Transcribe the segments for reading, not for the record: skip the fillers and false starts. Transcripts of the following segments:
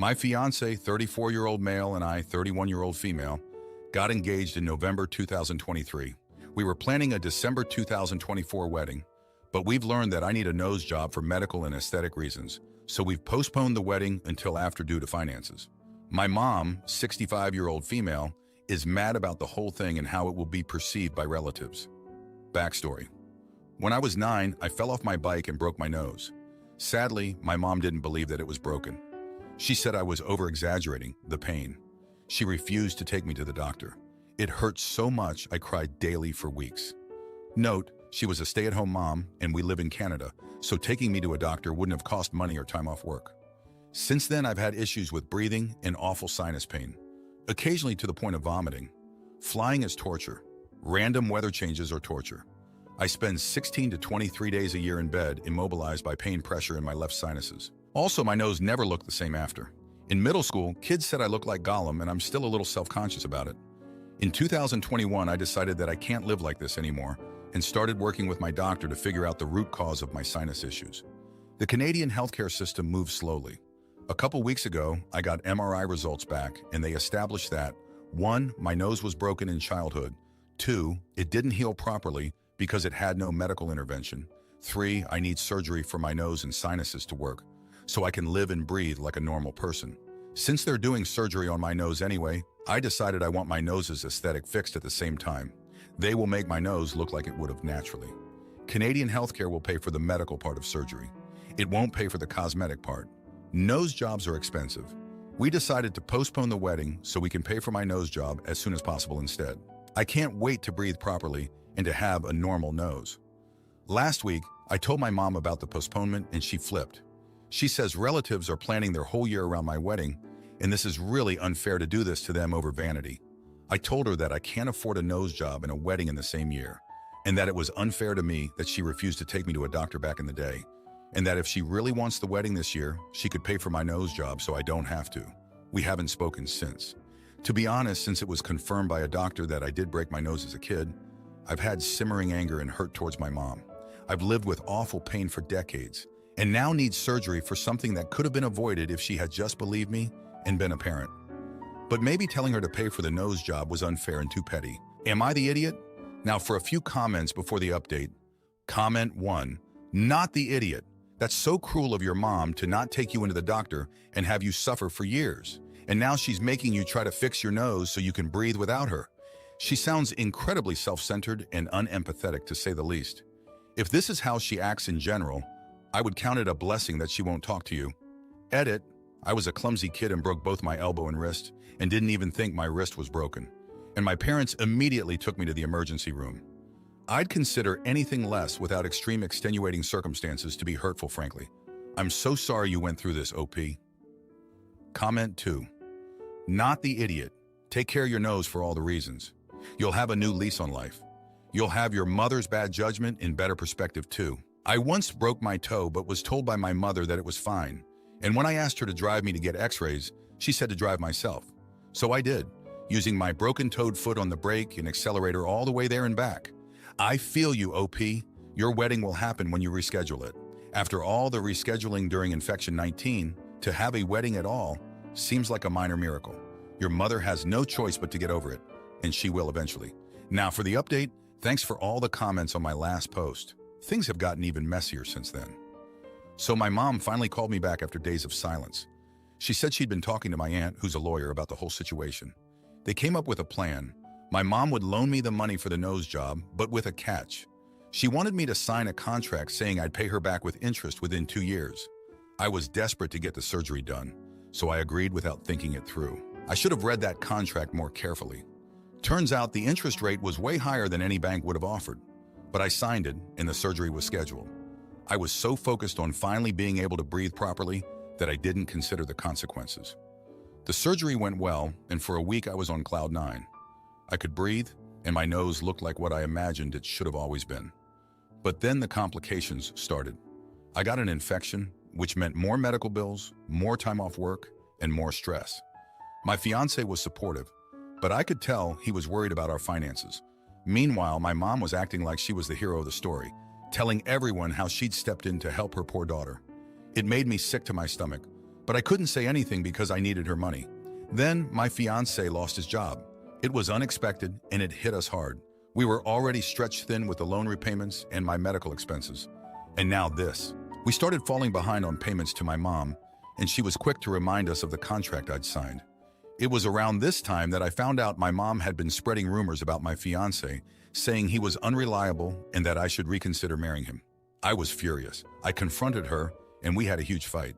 My fiance, 34-year-old male, and I, 31-year-old female, got engaged in November 2023. We were planning a December 2024 wedding, but we've learned that I need a nose job for medical and aesthetic reasons, so we've postponed the wedding until after due to finances. My mom, 65-year-old female, is mad about the whole thing and how it will be perceived by relatives. Backstory. When I was 9, I fell off my bike and broke my nose. Sadly, my mom didn't believe that it was broken. She said I was over-exaggerating the pain. She refused to take me to the doctor. It hurt so much I cried daily for weeks. Note, she was a stay-at-home mom and we live in Canada, so taking me to a doctor wouldn't have cost money or time off work. Since then, I've had issues with breathing and awful sinus pain, occasionally to the point of vomiting. Flying is torture. Random weather changes are torture. I spend 16 to 23 days a year in bed, immobilized by pain pressure in my left sinuses. Also, my nose never looked the same after. In middle school, kids said I look like Gollum, and I'm still a little self-conscious about it. In 2021, I decided that I can't live like this anymore and started working with my doctor to figure out the root cause of my sinus issues. The Canadian healthcare system moves slowly. A couple weeks ago, I got MRI results back, and they established that 1. My nose was broken in childhood. 2. It didn't heal properly because it had no medical intervention. 3. I need surgery for my nose and sinuses to work, so I can live and breathe like a normal person. Since they're doing surgery on my nose anyway, I decided I want my nose's aesthetic fixed at the same time. They will make my nose look like it would have naturally. Canadian healthcare will pay for the medical part of surgery. It won't pay for the cosmetic part. Nose jobs are expensive. We decided to postpone the wedding so we can pay for my nose job as soon as possible instead. I can't wait to breathe properly and to have a normal nose. Last week, I told my mom about the postponement and she flipped. She says relatives are planning their whole year around my wedding, and this is really unfair to do this to them over vanity. I told her that I can't afford a nose job and a wedding in the same year, and that it was unfair to me that she refused to take me to a doctor back in the day, and that if she really wants the wedding this year, she could pay for my nose job so I don't have to. We haven't spoken since. To be honest, since it was confirmed by a doctor that I did break my nose as a kid, I've had simmering anger and hurt towards my mom. I've lived with awful pain for decades, and now need surgery for something that could have been avoided if she had just believed me and been a parent. But maybe telling her to pay for the nose job was unfair and too petty. Am I the idiot? Now for a few comments before the update. Comment 1. Not the idiot. That's so cruel of your mom to not take you into the doctor and have you suffer for years. And now she's making you try to fix your nose so you can breathe without her. She sounds incredibly self-centered and unempathetic, to say the least. If this is how she acts in general, I would count it a blessing that she won't talk to you. Edit. I was a clumsy kid and broke both my elbow and wrist, and didn't even think my wrist was broken. And my parents immediately took me to the emergency room. I'd consider anything less without extreme extenuating circumstances to be hurtful, frankly. I'm so sorry you went through this, OP. Comment 2. Not the idiot. Take care of your nose for all the reasons. You'll have a new lease on life. You'll have your mother's bad judgment in better perspective too. I once broke my toe but was told by my mother that it was fine. And when I asked her to drive me to get x-rays, she said to drive myself. So I did, using my broken-toed foot on the brake and accelerator all the way there and back. I feel you, OP. Your wedding will happen when you reschedule it. After all the rescheduling during Infection 19, to have a wedding at all seems like a minor miracle. Your mother has no choice but to get over it, and she will eventually. Now for the update, thanks for all the comments on my last post. Things have gotten even messier since then. So my mom finally called me back after days of silence. She said she'd been talking to my aunt, who's a lawyer, about the whole situation. They came up with a plan. My mom would loan me the money for the nose job, but with a catch. She wanted me to sign a contract saying I'd pay her back with interest within 2 years. I was desperate to get the surgery done, so I agreed without thinking it through. I should have read that contract more carefully. Turns out the interest rate was way higher than any bank would have offered, but I signed it and the surgery was scheduled. I was so focused on finally being able to breathe properly that I didn't consider the consequences. The surgery went well, and for a week I was on cloud 9. I could breathe, and my nose looked like what I imagined it should have always been. But then the complications started. I got an infection, which meant more medical bills, more time off work, and more stress. My fiance was supportive, but I could tell he was worried about our finances. Meanwhile, my mom was acting like she was the hero of the story, telling everyone how she'd stepped in to help her poor daughter. It made me sick to my stomach, but I couldn't say anything because I needed her money. Then my fiance lost his job. It was unexpected and it hit us hard. We were already stretched thin with the loan repayments and my medical expenses. And now this. We started falling behind on payments to my mom, and she was quick to remind us of the contract I'd signed. It was around this time that I found out my mom had been spreading rumors about my fiance, saying he was unreliable and that I should reconsider marrying him. I was furious. I confronted her, and we had a huge fight.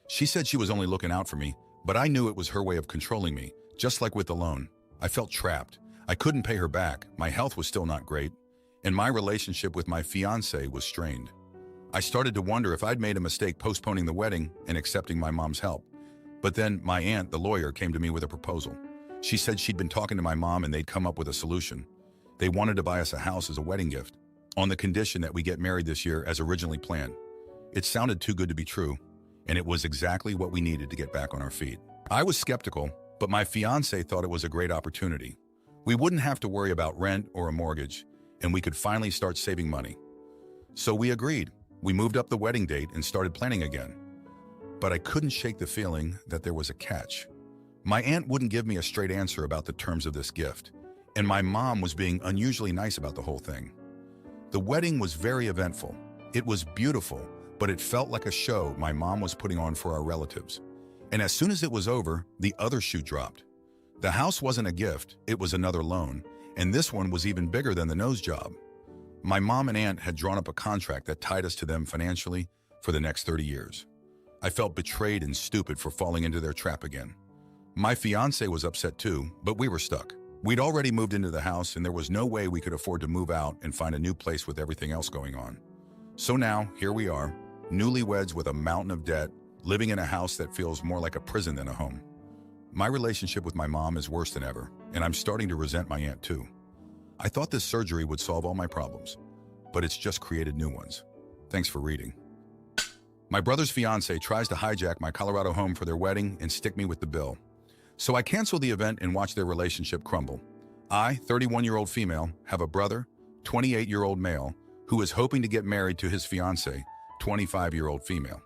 She said she was only looking out for me, but I knew it was her way of controlling me, just like with the loan. I felt trapped. I couldn't pay her back, my health was still not great, and my relationship with my fiance was strained. I started to wonder if I'd made a mistake postponing the wedding and accepting my mom's help. But then my aunt, the lawyer, came to me with a proposal. She said she'd been talking to my mom and they'd come up with a solution. They wanted to buy us a house as a wedding gift, on the condition that we get married this year as originally planned. It sounded too good to be true, and it was exactly what we needed to get back on our feet. I was skeptical, but my fiance thought it was a great opportunity. We wouldn't have to worry about rent or a mortgage, and we could finally start saving money. So we agreed. We moved up the wedding date and started planning again. But I couldn't shake the feeling that there was a catch. My aunt wouldn't give me a straight answer about the terms of this gift, and my mom was being unusually nice about the whole thing. The wedding was very eventful. It was beautiful, but it felt like a show my mom was putting on for our relatives. And as soon as it was over, the other shoe dropped. The house wasn't a gift, it was another loan, and this one was even bigger than the nose job. My mom and aunt had drawn up a contract that tied us to them financially for the next 30 years. I felt betrayed and stupid for falling into their trap again. My fiance was upset too, but we were stuck. We'd already moved into the house and there was no way we could afford to move out and find a new place with everything else going on. So now, here we are, newlyweds with a mountain of debt, living in a house that feels more like a prison than a home. My relationship with my mom is worse than ever, and I'm starting to resent my aunt too. I thought this surgery would solve all my problems, but it's just created new ones. Thanks for reading. My brother's fiance tries to hijack my Colorado home for their wedding and stick me with the bill. So I cancel the event and watch their relationship crumble. I, 31-year-old female, have a brother, 28-year-old male, who is hoping to get married to his fiance, 25-year-old female.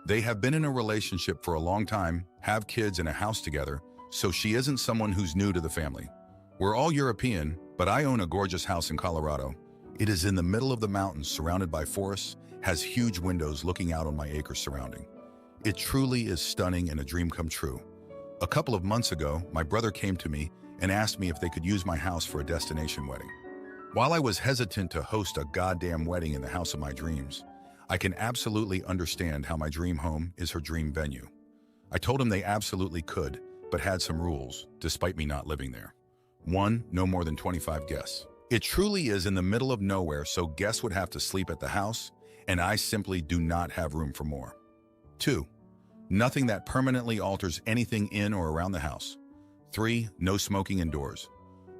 They have been in a relationship for a long time, have kids and a house together, so she isn't someone who's new to the family. We're all European, but I own a gorgeous house in Colorado. It is in the middle of the mountains, surrounded by forests, has huge windows looking out on my acres surrounding. It truly is stunning and a dream come true. A couple of months ago, my brother came to me and asked me if they could use my house for a destination wedding. While I was hesitant to host a goddamn wedding in the house of my dreams, I can absolutely understand how my dream home is her dream venue. I told him they absolutely could, but had some rules, despite me not living there. 1, no more than 25 guests. It truly is in the middle of nowhere, so guests would have to sleep at the house, and I simply do not have room for more. 2, nothing that permanently alters anything in or around the house. 3, no smoking indoors.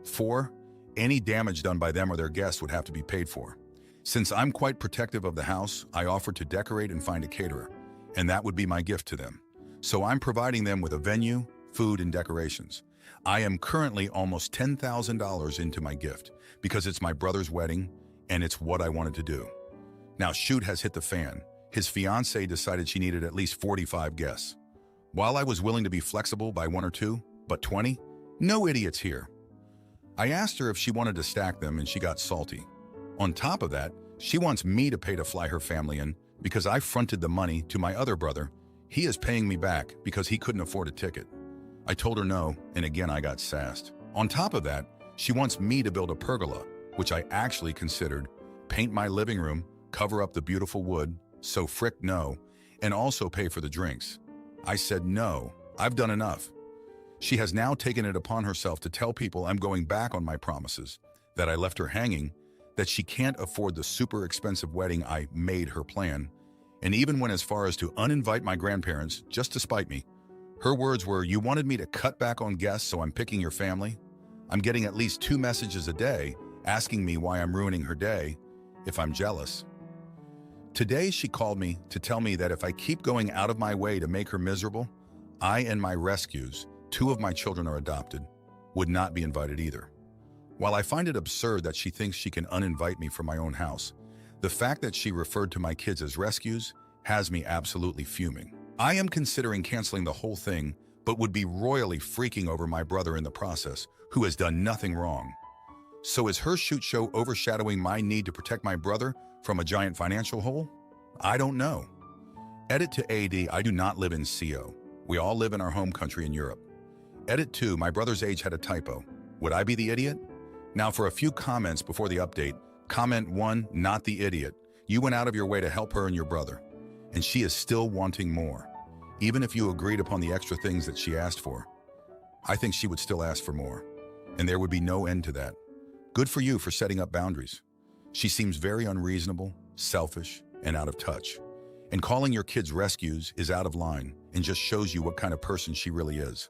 4, any damage done by them or their guests would have to be paid for. Since I'm quite protective of the house, I offered to decorate and find a caterer, and that would be my gift to them. So I'm providing them with a venue, food, and decorations. I am currently almost $10,000 into my gift because it's my brother's wedding and it's what I wanted to do. Now shoot has hit the fan. His fiance decided she needed at least 45 guests. While I was willing to be flexible by 1 or 2, but 20? No idiots here. I asked her if she wanted to stack them and she got salty. On top of that, she wants me to pay to fly her family in because I fronted the money to my other brother. He is paying me back because he couldn't afford a ticket. I told her no, and again I got sassed. On top of that, she wants me to build a pergola, which I actually considered, paint my living room, cover up the beautiful wood, so frick no, and also pay for the drinks. I said no, I've done enough. She has now taken it upon herself to tell people I'm going back on my promises, that I left her hanging, that she can't afford the super expensive wedding I made her plan, and even went as far as to uninvite my grandparents just to spite me. Her words were, "You wanted me to cut back on guests, so I'm picking your family? I'm getting at least 2 messages a day asking me why I'm ruining her day, if I'm jealous." Today she called me to tell me that if I keep going out of my way to make her miserable, I and my rescues, 2 of my children are adopted, would not be invited either. While I find it absurd that she thinks she can uninvite me from my own house, the fact that she referred to my kids as rescues has me absolutely fuming. I am considering canceling the whole thing, but would be royally freaking over my brother in the process, who has done nothing wrong. So is her shoot show overshadowing my need to protect my brother from a giant financial hole? I don't know. Edit to AD, I do not live in CO. We all live in our home country in Europe. Edit 2, my brother's age had a typo. Would I be the idiot? Now for a few comments before the update. Comment 1, not the idiot. You went out of your way to help her and your brother. And she is still wanting more. Even if you agreed upon the extra things that she asked for, I think she would still ask for more. And there would be no end to that. Good for you for setting up boundaries. She seems very unreasonable, selfish, and out of touch. And calling your kids rescues is out of line and just shows you what kind of person she really is.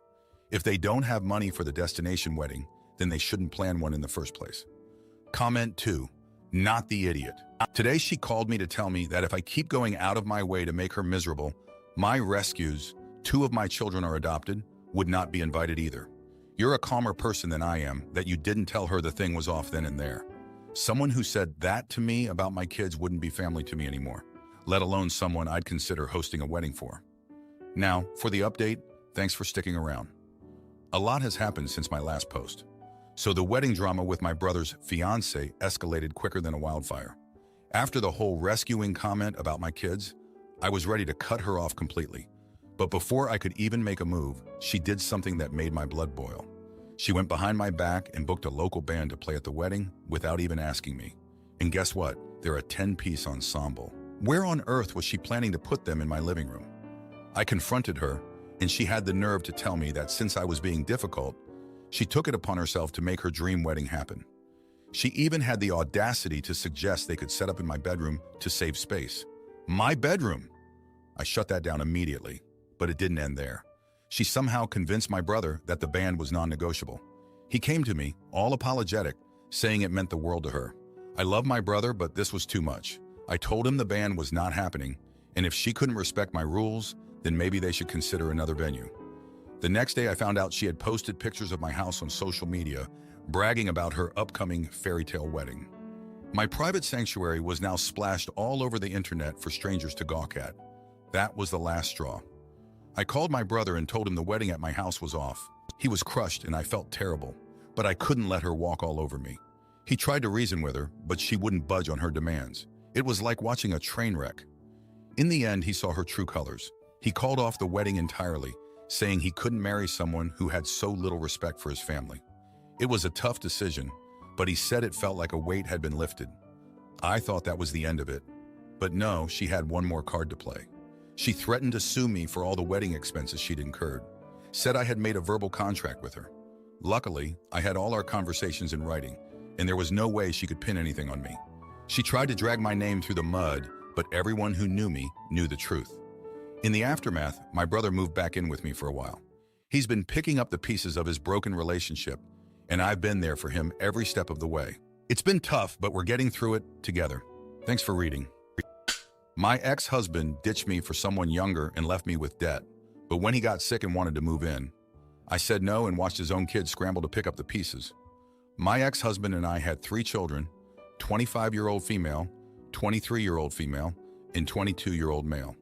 If they don't have money for the destination wedding, then they shouldn't plan one in the first place. Comment 2, not the idiot. Today she called me to tell me that if I keep going out of my way to make her miserable, my rescues, 2 of my children are adopted, would not be invited either. You're a calmer person than I am that you didn't tell her the thing was off then and there. Someone who said that to me about my kids wouldn't be family to me anymore, let alone someone I'd consider hosting a wedding for. Now, for the update, thanks for sticking around. A lot has happened since my last post. So the wedding drama with my brother's fiancé escalated quicker than a wildfire. After the whole rescuing comment about my kids, I was ready to cut her off completely. But before I could even make a move, she did something that made my blood boil. She went behind my back and booked a local band to play at the wedding without even asking me. And guess what? They're a 10-piece ensemble. Where on earth was she planning to put them in my living room? I confronted her, and she had the nerve to tell me that since I was being difficult, she took it upon herself to make her dream wedding happen. She even had the audacity to suggest they could set up in my bedroom to save space. My bedroom! I shut that down immediately, but it didn't end there. She somehow convinced my brother that the band was non-negotiable. He came to me, all apologetic, saying it meant the world to her. I love my brother, but this was too much. I told him the band was not happening, and if she couldn't respect my rules, then maybe they should consider another venue. The next day I found out she had posted pictures of my house on social media, bragging about her upcoming fairy tale wedding. My private sanctuary was now splashed all over the internet for strangers to gawk at. That was the last straw. I called my brother and told him the wedding at my house was off. He was crushed and I felt terrible, but I couldn't let her walk all over me. He tried to reason with her, but she wouldn't budge on her demands. It was like watching a train wreck. In the end, he saw her true colors. He called off the wedding entirely, saying he couldn't marry someone who had so little respect for his family. It was a tough decision, but he said it felt like a weight had been lifted. I thought that was the end of it. But no, she had one more card to play. She threatened to sue me for all the wedding expenses she'd incurred, said I had made a verbal contract with her. Luckily, I had all our conversations in writing, and there was no way she could pin anything on me. She tried to drag my name through the mud, but everyone who knew me knew the truth. In the aftermath, my brother moved back in with me for a while. He's been picking up the pieces of his broken relationship, and I've been there for him every step of the way. It's been tough, but we're getting through it together. Thanks for reading. My ex-husband ditched me for someone younger and left me with debt, but when he got sick and wanted to move in, I said no and watched his own kids scramble to pick up the pieces. My ex-husband and I had 3 children, 25-year-old female, 23-year-old female, and 22-year-old male.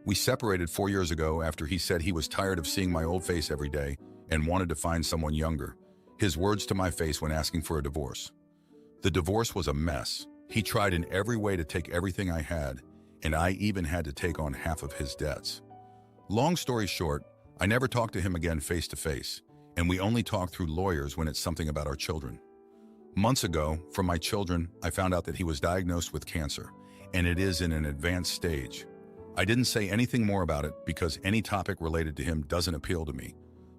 We separated 4 years ago after he said he was tired of seeing my old face every day and wanted to find someone younger. His words to my face when asking for a divorce. The divorce was a mess. He tried in every way to take everything I had, and I even had to take on half of his debts. Long story short, I never talked to him again face to face, and we only talk through lawyers when it's something about our children. Months ago, from my children, I found out that he was diagnosed with cancer, and it is in an advanced stage. I didn't say anything more about it because any topic related to him doesn't appeal to me,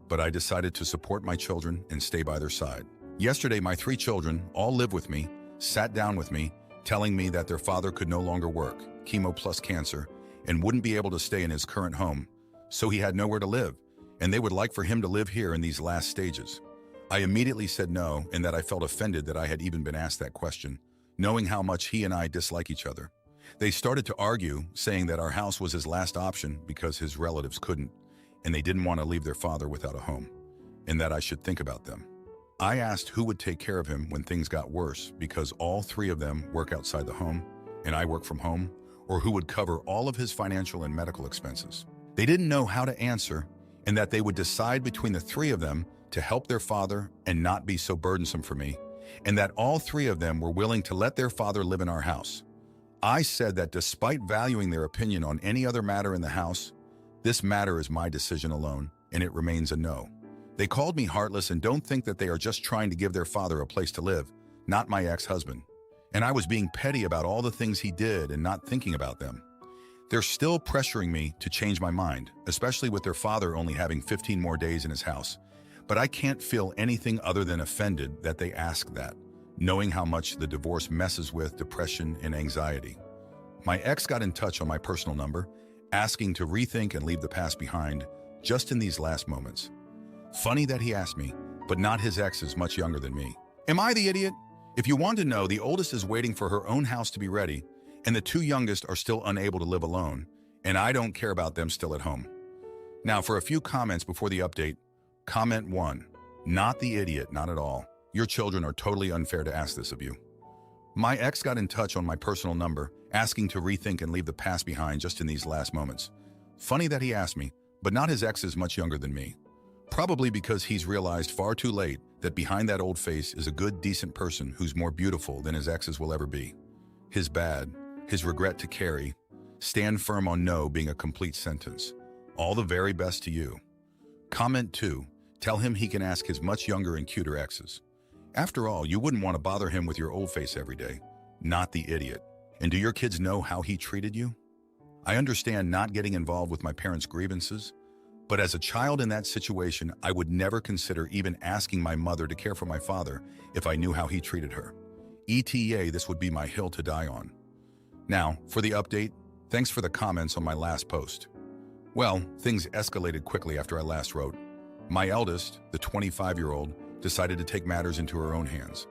but I decided to support my children and stay by their side. Yesterday, my 3 children all live with me, sat down with me, telling me that their father could no longer work, chemo plus cancer, and wouldn't be able to stay in his current home, so he had nowhere to live, and they would like for him to live here in these last stages. I immediately said no, and that I felt offended that I had even been asked that question, knowing how much he and I dislike each other. They started to argue, saying that our house was his last option because his relatives couldn't, and they didn't want to leave their father without a home, and that I should think about them. I asked who would take care of him when things got worse because all 3 of them work outside the home, and I work from home, or who would cover all of his financial and medical expenses. They didn't know how to answer, and that they would decide between the three of them to help their father and not be so burdensome for me, and that all three of them were willing to let their father live in our house. I said that despite valuing their opinion on any other matter in the house, this matter is my decision alone, and it remains a no. They called me heartless and don't think that they are just trying to give their father a place to live, not my ex-husband. And I was being petty about all the things he did and not thinking about them. They're still pressuring me to change my mind, especially with their father only having 15 more days in his house. But I can't feel anything other than offended that they ask that, knowing how much the divorce messes with depression and anxiety. My ex got in touch on my personal number, asking to rethink and leave the past behind just in these last moments. Funny that he asked me, but not his ex is much younger than me. Am I the idiot? If you want to know, the oldest is waiting for her own house to be ready, and the two youngest are still unable to live alone, and I don't care about them still at home. Now, for a few comments before the update. Comment 1. Not the idiot, not at all. Your children are totally unfair to ask this of you. My ex got in touch on my personal number, asking to rethink and leave the past behind just in these last moments. Funny that he asked me, but not his ex is much younger than me. Probably because he's realized far too late that behind that old face is a good, decent person who's more beautiful than his exes will ever be. His bad, his regret to carry, stand firm on no being a complete sentence. All the very best to you. Comment 2. Tell him he can ask his much younger and cuter exes. After all, you wouldn't want to bother him with your old face every day. Not the idiot. And do your kids know how he treated you? I understand not getting involved with my parents' grievances, but as a child in that situation, I would never consider even asking my mother to care for my father if I knew how he treated her. ETA, this would be my hill to die on. Now, for the update, thanks for the comments on my last post. Well, things escalated quickly after I last wrote. My eldest, the 25-year-old, decided to take matters into her own hands.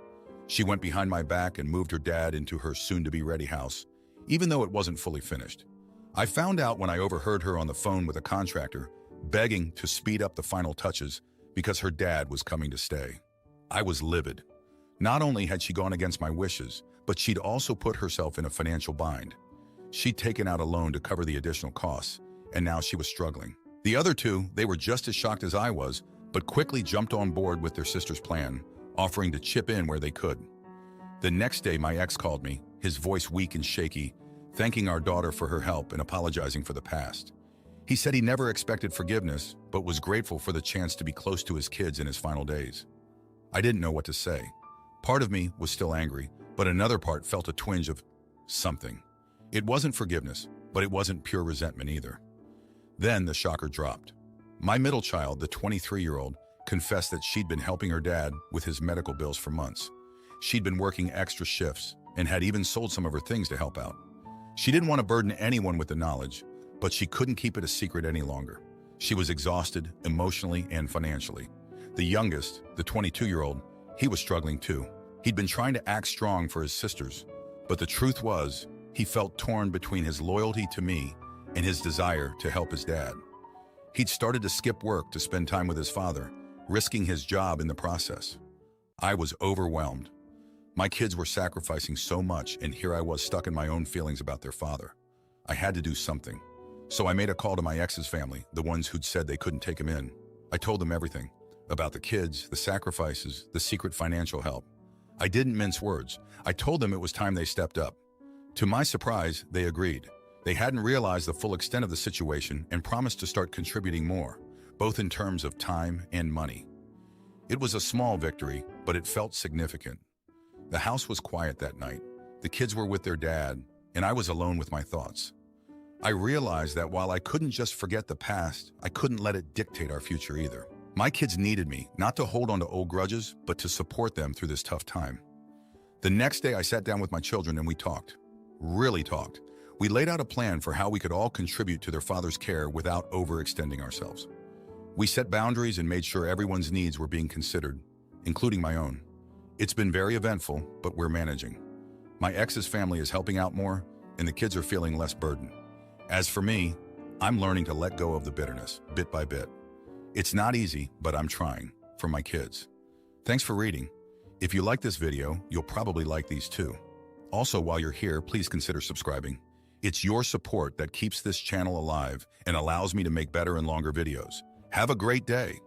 She went behind my back and moved her dad into her soon-to-be-ready house, even though it wasn't fully finished. I found out when I overheard her on the phone with a contractor, begging to speed up the final touches because her dad was coming to stay. I was livid. Not only had she gone against my wishes, but she'd also put herself in a financial bind. She'd taken out a loan to cover the additional costs, and now she was struggling. The other two, they were just as shocked as I was, but quickly jumped on board with their sister's plan, offering to chip in where they could. The next day, my ex called me, his voice weak and shaky, thanking our daughter for her help and apologizing for the past. He said he never expected forgiveness, but was grateful for the chance to be close to his kids in his final days. I didn't know what to say. Part of me was still angry, but another part felt a twinge of something. It wasn't forgiveness, but it wasn't pure resentment either. Then the shocker dropped. My middle child, the 23-year-old, confessed that she'd been helping her dad with his medical bills for months. She'd been working extra shifts and had even sold some of her things to help out. She didn't want to burden anyone with the knowledge, but she couldn't keep it a secret any longer. She was exhausted emotionally and financially. The youngest, the 22-year-old, he was struggling too. He'd been trying to act strong for his sisters, but the truth was, he felt torn between his loyalty to me and his desire to help his dad. He'd started to skip work to spend time with his father, risking his job in the process. I was overwhelmed. My kids were sacrificing so much, and here I was stuck in my own feelings about their father. I had to do something. So I made a call to my ex's family, the ones who'd said they couldn't take him in. I told them everything, about the kids, the sacrifices, the secret financial help. I didn't mince words. I told them it was time they stepped up. To my surprise, they agreed. They hadn't realized the full extent of the situation and promised to start contributing more, both in terms of time and money. It was a small victory, but it felt significant. The house was quiet that night. The kids were with their dad, and I was alone with my thoughts. I realized that while I couldn't just forget the past, I couldn't let it dictate our future either. My kids needed me, not to hold on to old grudges, but to support them through this tough time. The next day, I sat down with my children and we talked. Really talked. We laid out a plan for how we could all contribute to their father's care without overextending ourselves. We set boundaries and made sure everyone's needs were being considered, including my own. It's been very eventful, but we're managing. My ex's family is helping out more, and the kids are feeling less burden. As for me, I'm learning to let go of the bitterness, bit by bit. It's not easy, but I'm trying, for my kids. Thanks for reading. If you like this video, you'll probably like these too. Also, while you're here, please consider subscribing. It's your support that keeps this channel alive and allows me to make better and longer videos. Have a great day.